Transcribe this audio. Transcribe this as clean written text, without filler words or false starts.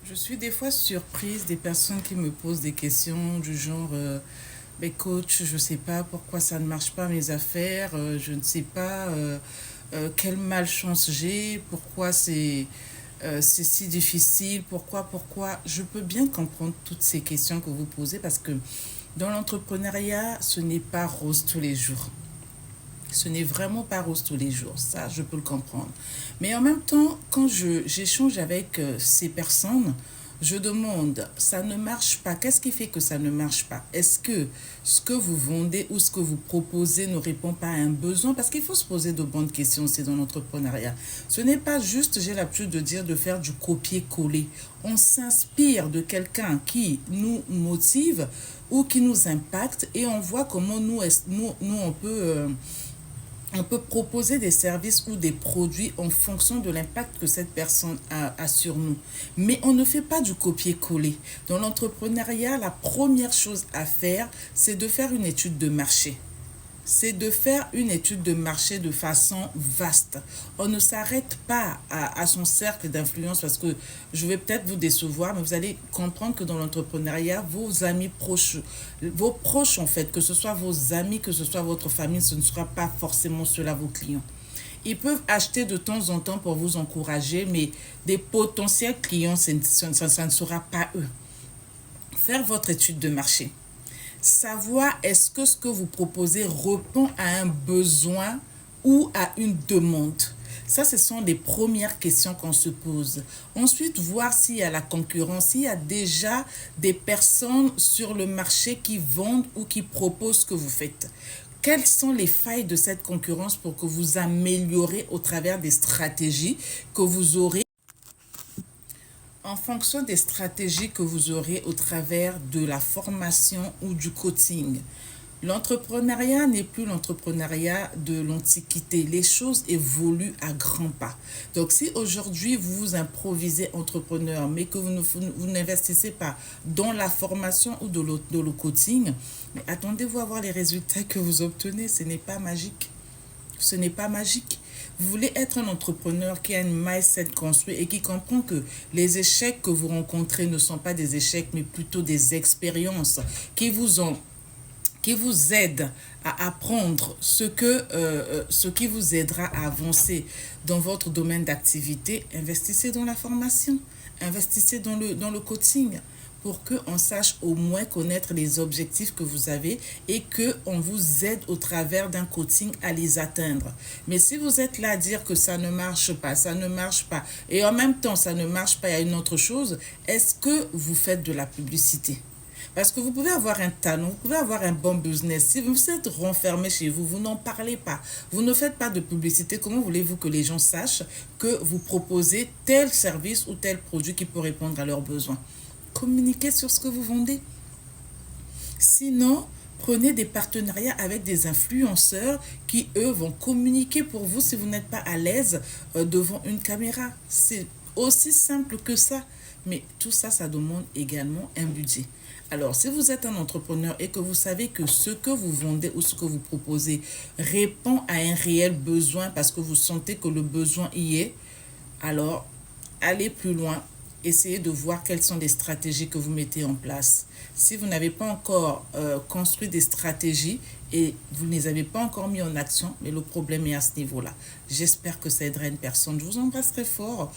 Je suis des fois surprise des personnes qui me posent des questions du genre mais coach, je ne sais pas pourquoi ça ne marche pas mes affaires, je ne sais pas quelle malchance j'ai, pourquoi c'est si difficile, pourquoi. Je peux bien comprendre toutes ces questions que vous posez parce que dans l'entrepreneuriat, ce n'est pas rose tous les jours. Ce n'est vraiment pas rose tous les jours, ça je peux le comprendre. Mais en même temps, quand j'échange avec ces personnes, je demande, ça ne marche pas. Qu'est-ce qui fait que ça ne marche pas? Est-ce que ce que vous vendez ou ce que vous proposez ne répond pas à un besoin? Parce qu'il faut se poser de bonnes questions aussi dans l'entrepreneuriat. Ce n'est pas juste, j'ai l'habitude de dire, de faire du copier-coller. On s'inspire de quelqu'un qui nous motive ou qui nous impacte et on voit comment nous on peut proposer des services ou des produits en fonction de l'impact que cette personne a sur nous. Mais on ne fait pas du copier-coller. Dans l'entrepreneuriat, la première chose à faire, c'est de faire une étude de marché. C'est de faire une étude de marché de façon vaste. On ne s'arrête pas à son cercle d'influence parce que je vais peut-être vous décevoir, mais vous allez comprendre que dans l'entrepreneuriat, vos amis proches, vos proches en fait, que ce soit vos amis, que ce soit votre famille, ce ne sera pas forcément cela vos clients. Ils peuvent acheter de temps en temps pour vous encourager, mais des potentiels clients, ça ne sera pas eux. Faire votre étude de marché. Savoir est-ce que ce que vous proposez répond à un besoin ou à une demande. Ça, ce sont les premières questions qu'on se pose. Ensuite, voir s'il y a la concurrence, s'il y a déjà des personnes sur le marché qui vendent ou qui proposent ce que vous faites. Quelles sont les failles de cette concurrence pour que vous améliorez au travers des stratégies que vous aurez en fonction des stratégies que vous aurez au travers de la formation ou du coaching. L'entrepreneuriat n'est plus l'entrepreneuriat de l'Antiquité. Les choses évoluent à grands pas. Donc si aujourd'hui vous vous improvisez entrepreneur, mais que vous n'investissez pas dans la formation ou dans le coaching, mais attendez-vous à voir les résultats que vous obtenez. Ce n'est pas magique. Ce n'est pas magique. Vous voulez être un entrepreneur qui a une mindset construite et qui comprend que les échecs que vous rencontrez ne sont pas des échecs, mais plutôt des expériences qui vous aident à apprendre ce qui vous aidera à avancer dans votre domaine d'activité. Investissez dans la formation, investissez dans le coaching pour qu'on sache au moins connaître les objectifs que vous avez et qu'on vous aide au travers d'un coaching à les atteindre. Mais si vous êtes là à dire que ça ne marche pas, ça ne marche pas, et en même temps ça ne marche pas, il y a une autre chose, est-ce que vous faites de la publicité? Parce que vous pouvez avoir un talent, vous pouvez avoir un bon business. Si vous êtes renfermé chez vous, vous n'en parlez pas. Vous ne faites pas de publicité. Comment voulez-vous que les gens sachent que vous proposez tel service ou tel produit qui peut répondre à leurs besoins? Communiquez sur ce que vous vendez. Sinon, prenez des partenariats avec des influenceurs qui, eux, vont communiquer pour vous si vous n'êtes pas à l'aise devant une caméra. C'est aussi simple que ça. Mais tout ça, ça demande également un budget. Alors, si vous êtes un entrepreneur et que vous savez que ce que vous vendez ou ce que vous proposez répond à un réel besoin parce que vous sentez que le besoin y est, alors allez plus loin. Essayez de voir quelles sont les stratégies que vous mettez en place. Si vous n'avez pas encore construit des stratégies et vous ne les avez pas encore mis en action, mais le problème est à ce niveau-là. J'espère que ça aidera une personne. Je vous embrasse très fort.